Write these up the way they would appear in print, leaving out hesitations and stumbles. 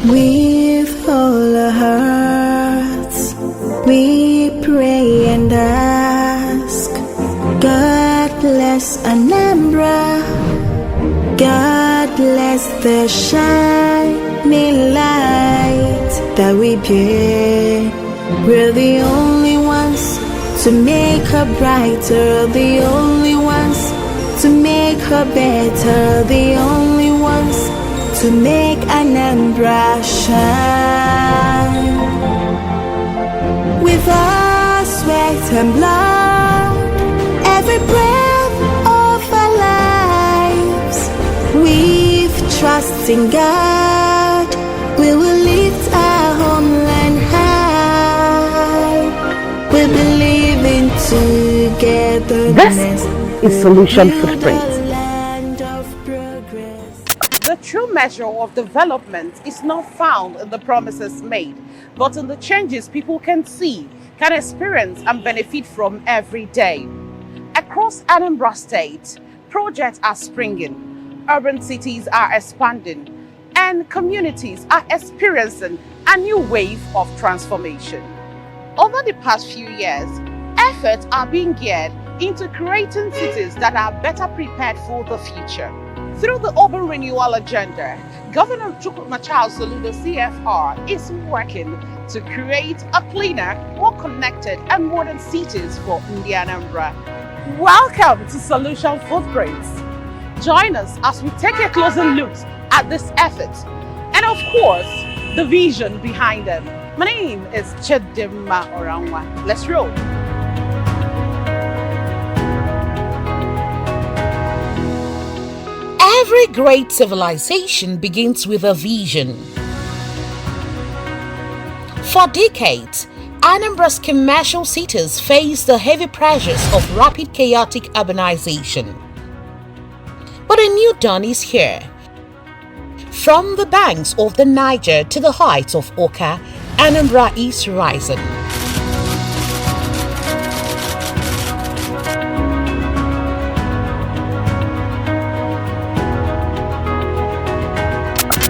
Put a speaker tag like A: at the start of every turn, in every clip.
A: With all our hearts, we pray and ask, God bless Anambra, God bless the shining light that we bear. We're the only ones to make her brighter, the only ones to make her better, the only ones to make Anambra shine. With our sweat and blood, every breath of our lives, we've trust in God, we will lift our homeland high. We believe in togetherness.
B: This is Solution Footprints.
C: The true measure of development is not found in the promises made, but in the changes people can see, can experience and benefit from every day. Across Anambra State, projects are springing, urban cities are expanding, and communities are experiencing a new wave of transformation. Over the past few years, efforts are being geared into creating cities that are better prepared for the future. Through the urban renewal agenda, Governor Soludo CFR is working to create a cleaner, more connected and modern cities for Anambra. Welcome to Solution Footprints. Join us as we take a closer look at this effort and of course, the vision behind them. My name is Chedima Oranwa. Let's roll.
D: Every great civilization begins with a vision. For decades, Anambra's commercial cities faced the heavy pressures of rapid chaotic urbanization. But a new dawn is here. From the banks of the Niger to the heights of Oka, Anambra is rising.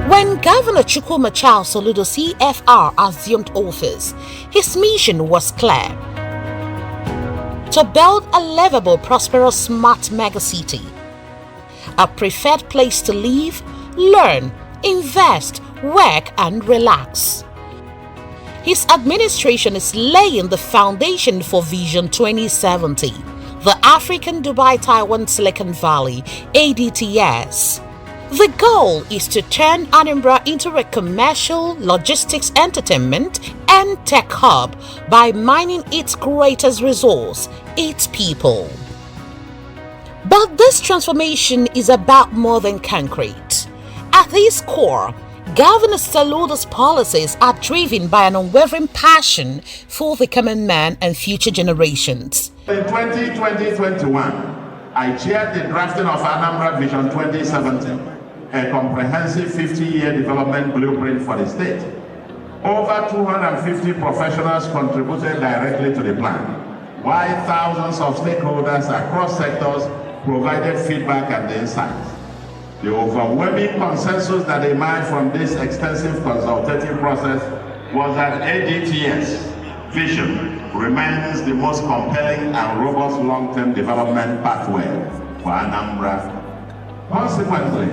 D: When Governor Soludo CFR assumed office, his mission was clear: to build a livable, prosperous, smart megacity, a preferred place to live, learn, invest, work, and relax. His administration is laying the foundation for Vision 2070, the African Dubai Taiwan Silicon Valley, ADTS. The goal is to turn Anambra into a commercial, logistics, entertainment, and tech hub by mining its greatest resource, its people. But this transformation is about more than concrete. At its core, Governor Soludo's policies are driven by an unwavering passion for the common man and future generations.
E: In 2020-21, I chaired the drafting of Anambra Vision 2070, a comprehensive 50-year development blueprint for the state. Over 250 professionals contributed directly to the plan, while thousands of stakeholders across sectors provided feedback and insights. The overwhelming consensus that emerged from this extensive consultative process was that ADTS vision remains the most compelling and robust long-term development pathway for Anambra. Consequently,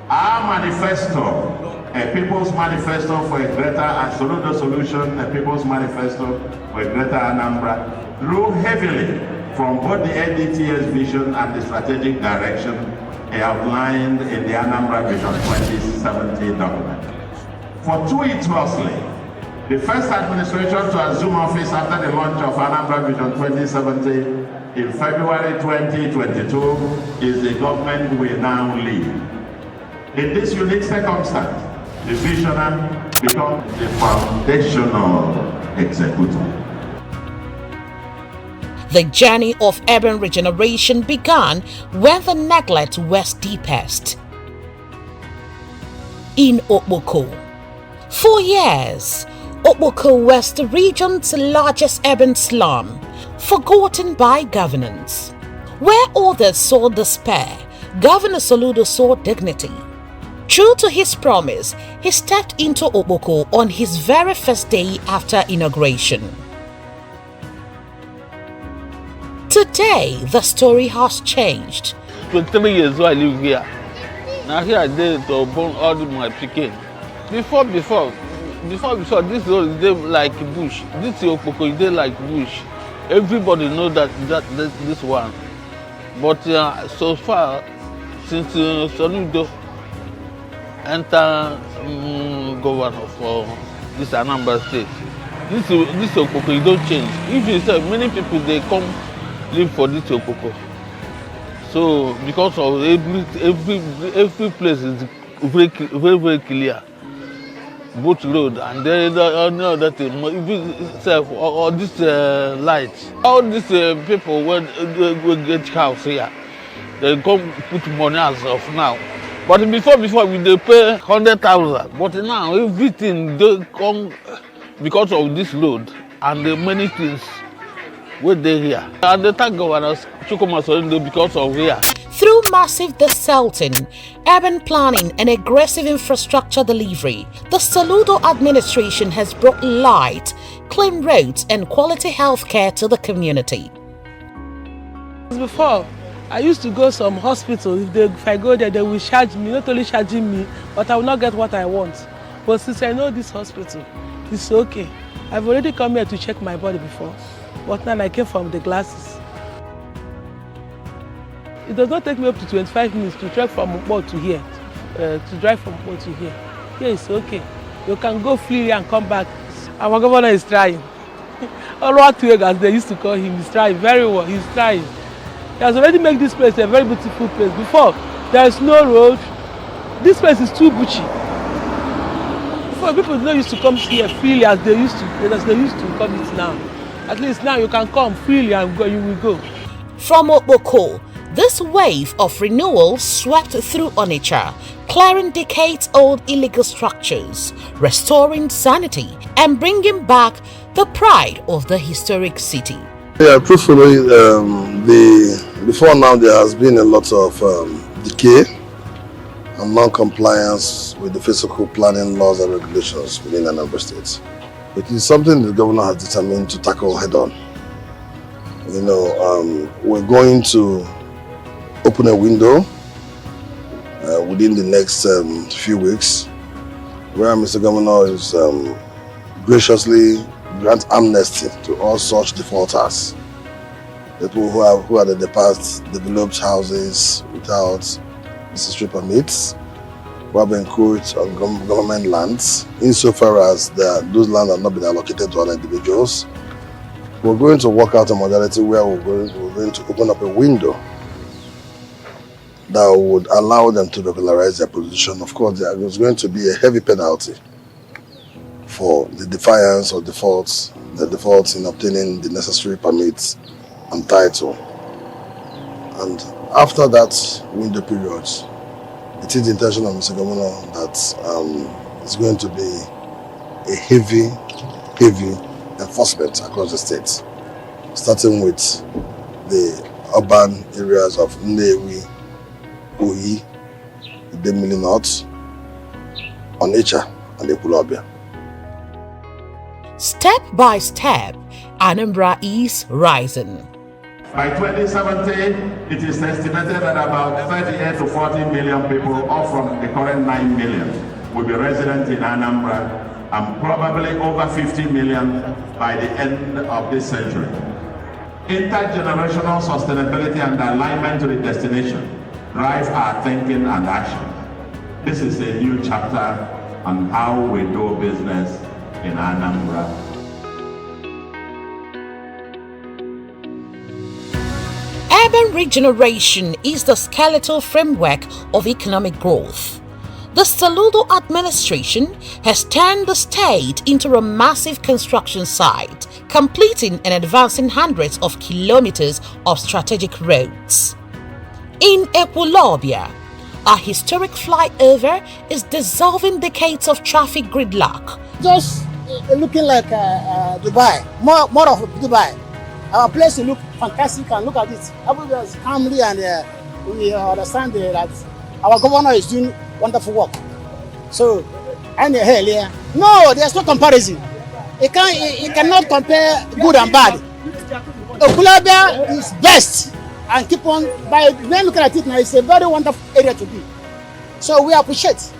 E: our manifesto, a people's manifesto for a greater Soludo solution, a people's manifesto for a greater Anambra, drew heavily from both the ADTS vision and the strategic direction outlined in the Anambra Vision 2070 document. Fortuitously, the first administration to assume office after the launch of Anambra Vision 2070 in February 2022 is the government we now lead. In this unique circumstance, the visionary becomes the foundational executor.
D: The journey of urban regeneration began when the neglect was deepest. In Okpoko, for years, Okpoko was the region's largest urban slum, forgotten by governance. Where others saw despair, Governor Soludo saw dignity. True to his promise, he stepped into Oboko on his very first day after inauguration. Today, the story has changed.
F: 23 years ago I live here. Now here I did to born all my picking. Before, this road is like bush. This Oboko is like bush. Everybody knows that this one. But so far, since Soludo enter governor for this Anambra state, this Okoko don't change. If you say many people they come live for this Okoko, so because of every place is very clear, both road and then other thing. If you say or this light, all these people when get house here, they come put money as of now. But before we they pay 100,000. But now everything they come because of this road and the many things where they here. And the thank governors because of here.
D: Through massive desalting, urban planning and aggressive infrastructure delivery, the Soludo administration has brought light, clean roads and quality health care to the community.
G: Before, I used to go some hospital. If I go there, they will charge me, not only charging me, but I will not get what I want. But since I know this hospital, it's okay. I've already come here to check my body before, but now I came from the glasses. It does not take me up to 25 minutes to drive from Mukbo to here. Here it's okay. You can go freely and come back. Our governor is trying. Oluwatoyega, as they used to call him, is trying very well. He's trying. He has already made this place a very beautiful place. Before, there is no road. This place is too bushy. Before, people did not used to come here freely as they used to come it now. At least now you can come freely and go, you will go.
D: From Oboko, this wave of renewal swept through Onitsha, clearing decades-old illegal structures, restoring sanity, and bringing back the pride of the historic city.
H: Yeah, truthfully, before now there has been a lot of decay and non-compliance with the physical planning laws and regulations within Anambra State. It is something the governor has determined to tackle head-on. You know, we're going to open a window within the next few weeks where Mr. Governor is graciously grant amnesty to all such defaulters, people who had in the past developed houses without necessary permits, who have encroached on government lands, insofar as those lands have not been allocated to other individuals. We're going to work out a modality where we're going to open up a window that would allow them to regularize their position. Of course, there is going to be a heavy penalty for the defiance or defaults in obtaining the necessary permits and title. And after that window period, it is the intention of Mr. Governor that it's going to be a heavy enforcement across the state, starting with the urban areas of Nnewi, Oyi, Idemili North, Onitsha, and Ekwulobia.
D: Step by step, Anambra is rising.
E: By 2017, it is estimated that about 38 to 40 million people, up from the current 9 million, will be resident in Anambra, and probably over 50 million by the end of this century. Intergenerational sustainability and alignment to the destination drive our thinking and action. This is a new chapter on how we do business in Anambra.
D: Urban regeneration is the skeletal framework of economic growth. The Soludo administration has turned the state into a massive construction site, completing and advancing hundreds of kilometers of strategic roads. In Ekwulobia, a historic flyover is dissolving decades of traffic gridlock.
I: Just looking like Dubai, more of Dubai. Our place look fantastic, and look at it. Everybody is calmly, and we understand that our governor is doing wonderful work. So, and hell, yeah. No, there's no comparison. You cannot compare good and bad. Okulabia is best, and keep on by when looking at it now, it's a very wonderful area to be. So we appreciate.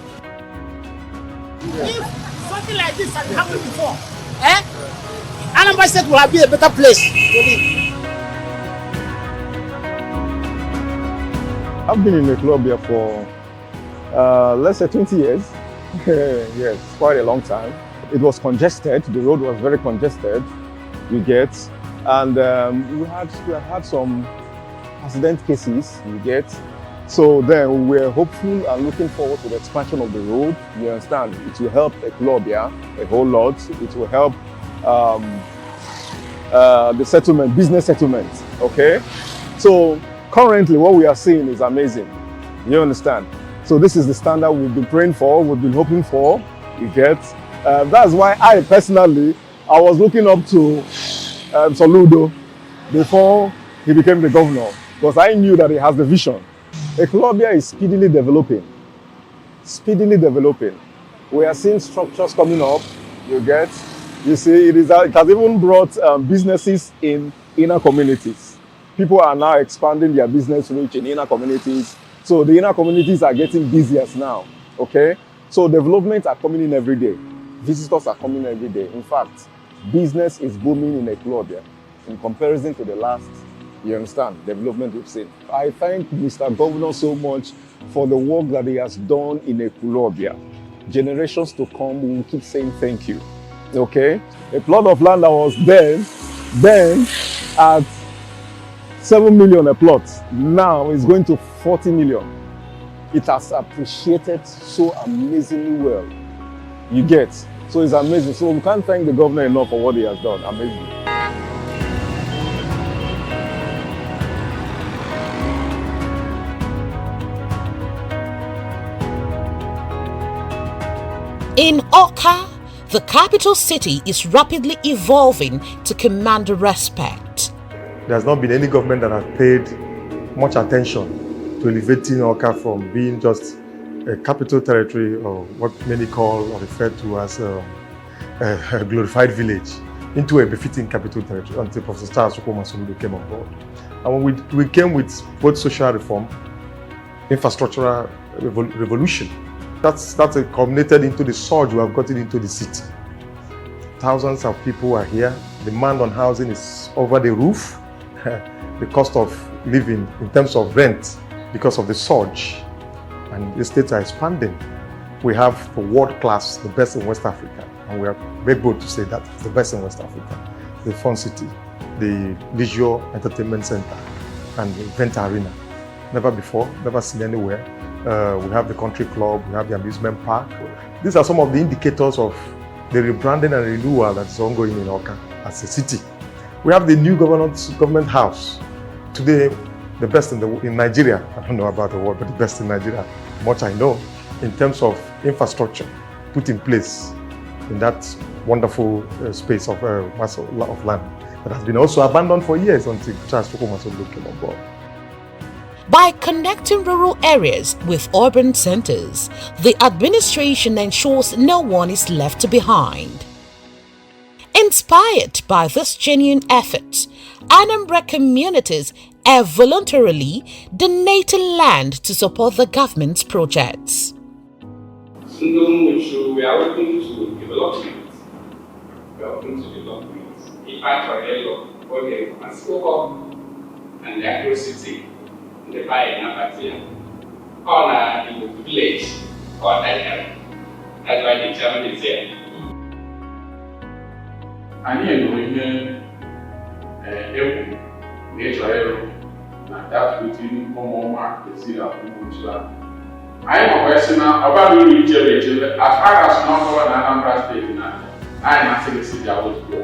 I: If something like this had happened before, Anambra State will have been a better place to live.
J: I've been in Ekulobia for let's say 20 years. Yes, quite a long time. It was congested. The road was very congested. You get, and we had some accident cases. You get. So then we were hopeful and looking forward to the expansion of the road. You understand? It will help Ekulobia a whole lot. It will help the settlement, business settlement. Okay. So currently, what we are seeing is amazing. You understand? So this is the standard we've been praying for, we've been hoping for. You get? That's why I personally, I was looking up to Soludo before he became the governor, because I knew that he has the vision. Ekulobia is speedily developing. Speedily developing. We are seeing structures coming up. You get? You see, it has even brought businesses in inner communities. People are now expanding their business reach in inner communities. So the inner communities are getting busier now, okay? So developments are coming in every day. Visitors are coming every day. In fact, business is booming in Ekulobia in comparison to the last, you understand, development we've seen. I thank Mr. Governor so much for the work that he has done in Ekulobia. Generations to come, we will keep saying thank you, okay? A plot of land that was then at 7 million a plot, now is going to 40 million. It has appreciated so amazingly well. You get? So it's amazing. So we can't thank the governor enough for what he has done. Amazing.
D: In Awka, the capital city is rapidly evolving to command respect.
K: There's not been any government that has paid much attention to elevating Awka from being just a capital territory, or what many call or refer to as a glorified village, into a befitting capital territory until Professor Charles Soludo came on board. And when we came with both social reform, infrastructural revolution, that's culminated into the surge we have gotten into the city. Thousands of people are here. Demand on housing is over the roof. The cost of living in terms of rent, because of the surge, and the states are expanding. We have the world class, the best in West Africa, and we are very bold to say that it's the best in West Africa. The Fun City, the leisure entertainment center, and the event arena. Never before, never seen anywhere. We have the country club, we have the amusement park. These are some of the indicators of the rebranding and renewal that's ongoing in Awka as a city. We have the new government house. Today, the best in Nigeria. I don't know about the world, but the best in Nigeria, much I know, in terms of infrastructure put in place in that wonderful space of mass of land that has been also abandoned for years until Charles Soludo came on board.
D: By connecting rural areas with urban centers, the administration ensures no one is left behind. Inspired by this genuine effort, Anambra communities are voluntarily donating land to support the government's projects.
L: We are open to development. We are open to development. In fact, for the scope and the accuracy in the buy in Abatia, on in the village or that area. That's why the German is there. And here, nature na that between Omoma and Zira Kumutula. I am a question about the region as far as number and Anambra State now. I am asking the city I would go.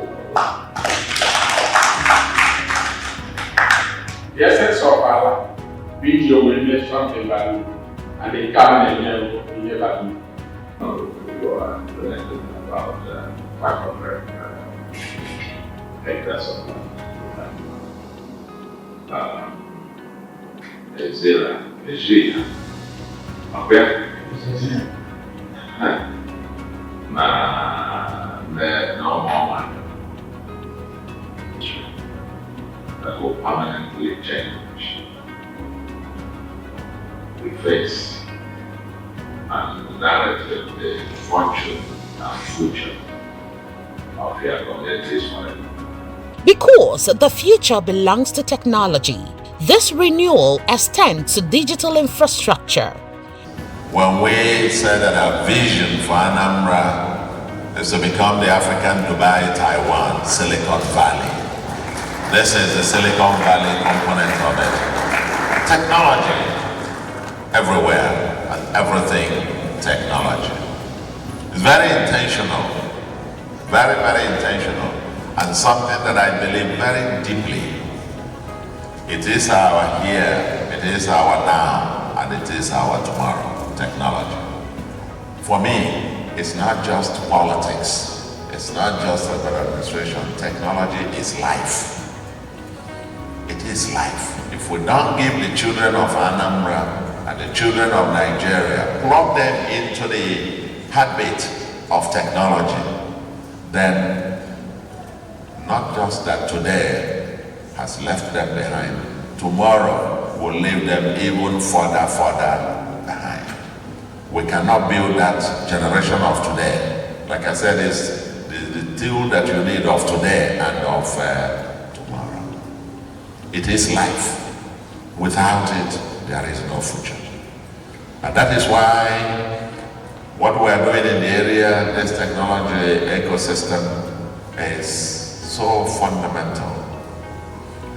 L: The essence of our video will be something value and the cabinet level will be value. You are about 500 acres of land. Zera, Regina, Alberto,
E: narrative, the function and future of your communities forever.
D: Because the future belongs to technology, this renewal extends to digital infrastructure.
E: When we said that our vision for Anambra is to become the African Dubai, Taiwan, Silicon Valley, this is the Silicon Valley component of it. Technology everywhere and everything technology. It's very intentional, very, very intentional, and something that I believe very deeply. It is our here, it is our now, and it is our tomorrow, technology. For me, it's not just politics, it's not just about administration. Technology is life. It is life. If we don't give the children of Anambra and the children of Nigeria, plug them into the heartbeat of technology, then not just that today has left them behind, tomorrow will leave them even further behind. We cannot build that generation of today. Like I said, it's the tool that you need of today and of tomorrow. It is life. Without it, there is no future. And that is why what we are doing in the area, this technology ecosystem, is so fundamental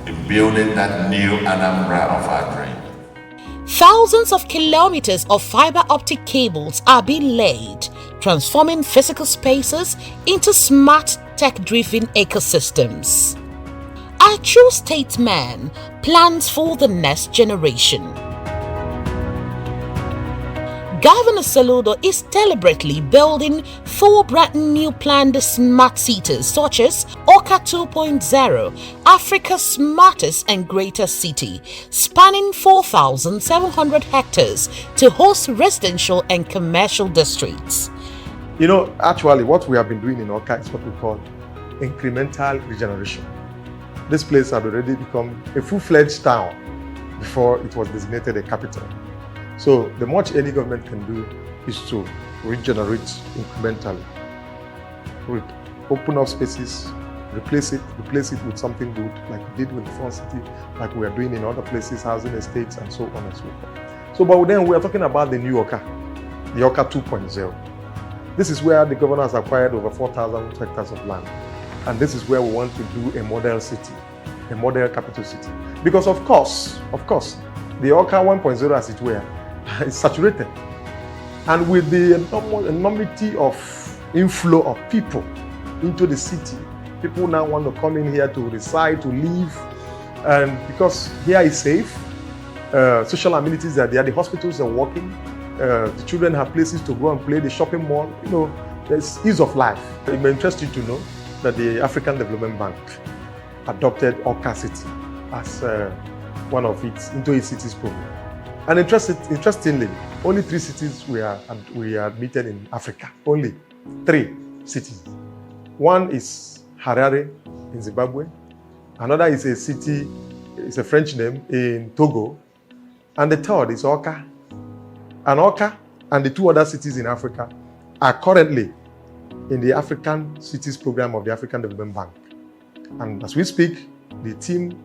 E: in building that new Anambra of our dream.
D: Thousands of kilometers of fiber optic cables are being laid, transforming physical spaces into smart tech-driven ecosystems. A true statesman plans for the next generation. Governor Soludo is deliberately building 4 brand new planned smart cities such as Oka 2.0, Africa's smartest and greatest city, spanning 4,700 hectares to host residential and commercial districts.
K: You know, actually what we have been doing in Oka is what we call incremental regeneration. This place had already become a full-fledged town before it was designated a capital. So the much any government can do is to regenerate incrementally, open up spaces, replace it with something good, like we did with the front city, like we are doing in other places, housing estates, and so on and so forth. So, but then we are talking about the new Oka, the Oka 2.0. This is where the governor has acquired over 4,000 hectares of land. And this is where we want to do a model city, a model capital city. Because of course, the Oka 1.0 as it were, is saturated. And with the enormity of inflow of people into the city, people now want to come in here to reside, to live. And because here is safe, social amenities are there, the hospitals are working, the children have places to go and play, the shopping mall, you know, there's ease of life. It may interest you to know that the African Development Bank adopted Oka City as one of its cities program. And interestingly, only 3 cities we are admitted in Africa. Only 3 cities. One is Harare in Zimbabwe. Another is a city, it's a French name, in Togo. And the third is Oka. And Oka and the 2 other cities in Africa are currently in the African Cities Program of the African Development Bank. And as we speak, the team,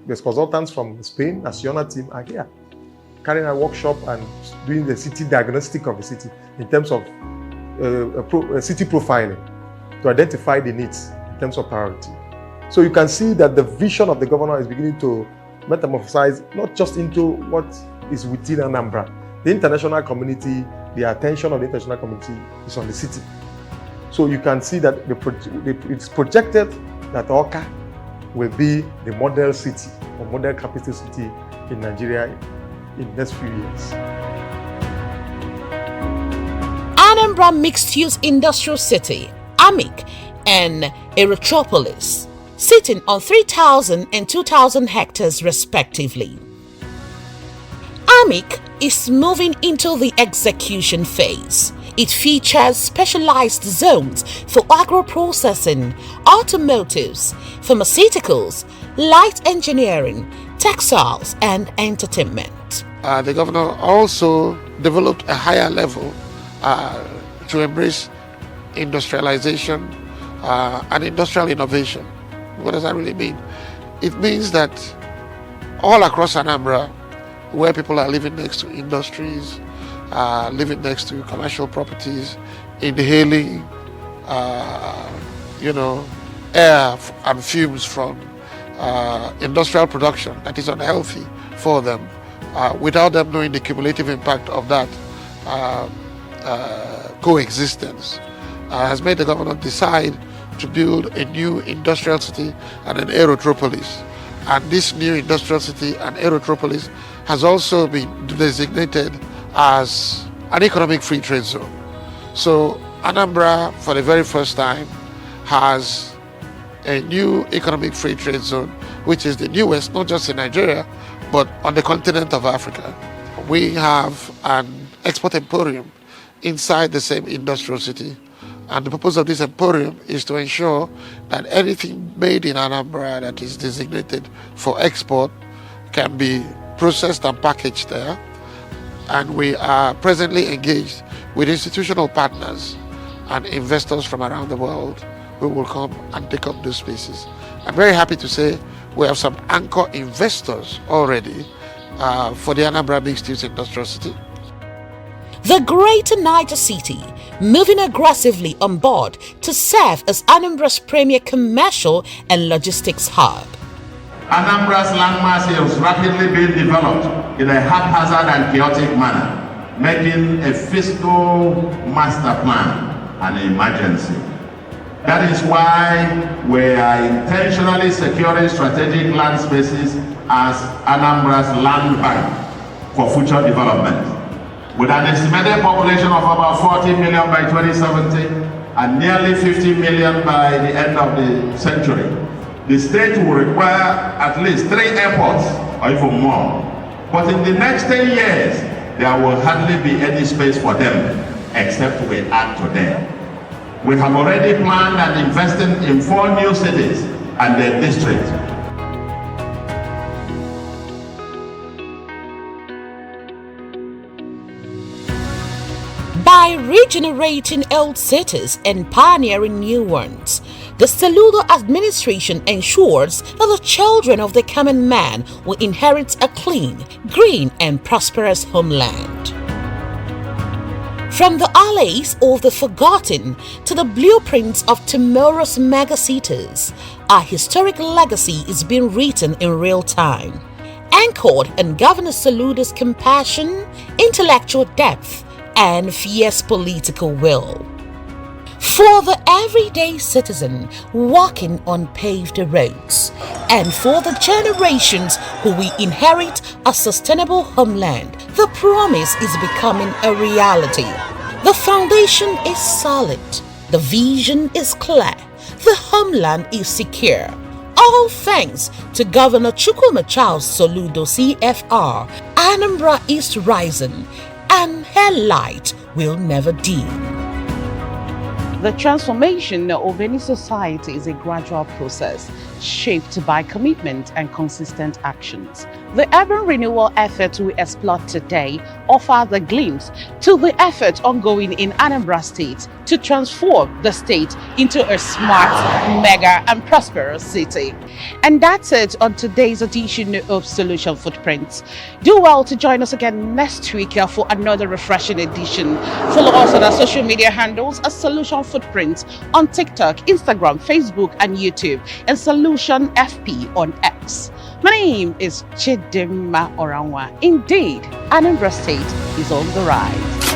K: there's consultants from Spain, Naciona team are here, carrying a workshop and doing the city diagnostic of the city in terms of city profiling to identify the needs in terms of priority. So you can see that the vision of the governor is beginning to metamorphosize not just into what is within Anambra. The international community, the attention of the international community is on the city. So you can see that it's projected that Oka will be the model city or model capital city in Nigeria in the next few years.
D: Anambra Mixed-Use Industrial City, AMIC, and Erythropolis, sitting on 3,000 and 2,000 hectares respectively. AMIC is moving into the execution phase. It features specialized zones for agro-processing, automotives, pharmaceuticals, light engineering, textiles, and entertainment.
M: The governor also developed a higher level to embrace industrialization and industrial innovation. What does that really mean? It means that all across Anambra, where people are living next to industries, living next to commercial properties, inhaling, air and fumes from industrial production that is unhealthy for them, without them knowing the cumulative impact of that coexistence, has made the government decide to build a new industrial city and an aerotropolis. And this new industrial city and aerotropolis has also been designated as an economic free trade zone. So Anambra, for the very first time, has a new economic free trade zone, which is the newest, not just in Nigeria, but on the continent of Africa. We have an export emporium inside the same industrial city. And the purpose of this emporium is to ensure that anything made in Anambra that is designated for export can be processed and packaged there. And we are presently engaged with institutional partners and investors from around the world who will come and take up those spaces. I'm very happy to say we have some anchor investors already for the Anambra Mixed-Use Industrial City.
D: The Greater Niger City, moving aggressively on board to serve as Anambra's premier commercial and logistics hub.
E: Anambra's landmass is rapidly being developed in a haphazard and chaotic manner, making a fiscal master plan an emergency. That is why we are intentionally securing strategic land spaces as Anambra's land bank for future development. With an estimated population of about 40 million by 2070 and nearly 50 million by the end of the century, the state will require at least 3 airports or even more. But in the next 10 years, there will hardly be any space for them except we add to them. We have already planned and invested in 4 new cities and their districts.
D: By regenerating old cities and pioneering new ones, the Soludo administration ensures that the children of the common man will inherit a clean, green and prosperous homeland. From the alleys of the forgotten to the blueprints of tomorrow's megacities, our historic legacy is being written in real time, anchored in Governor Soludo's compassion, intellectual depth, and fierce political will. For the everyday citizen walking on paved roads, and for the generations who will inherit a sustainable homeland, the promise is becoming a reality. The foundation is solid, the vision is clear, the homeland is secure. All thanks to Governor Soludo CFR, Anambra is rising, and her light will never dim.
C: The transformation of any society is a gradual process shaped by commitment and consistent actions. The urban renewal efforts we explore today offer the glimpse to the effort ongoing in Anambra State to transform the state into a smart, mega and prosperous city. And that's it on today's edition of Solution Footprints. Do well to join us again next week for another refreshing edition. Follow us on our social media handles as Solution Footprints on TikTok, Instagram, Facebook and YouTube, and Solution FP on X. My name is Chidimma Oranwa. Indeed, Anambra State is on the rise.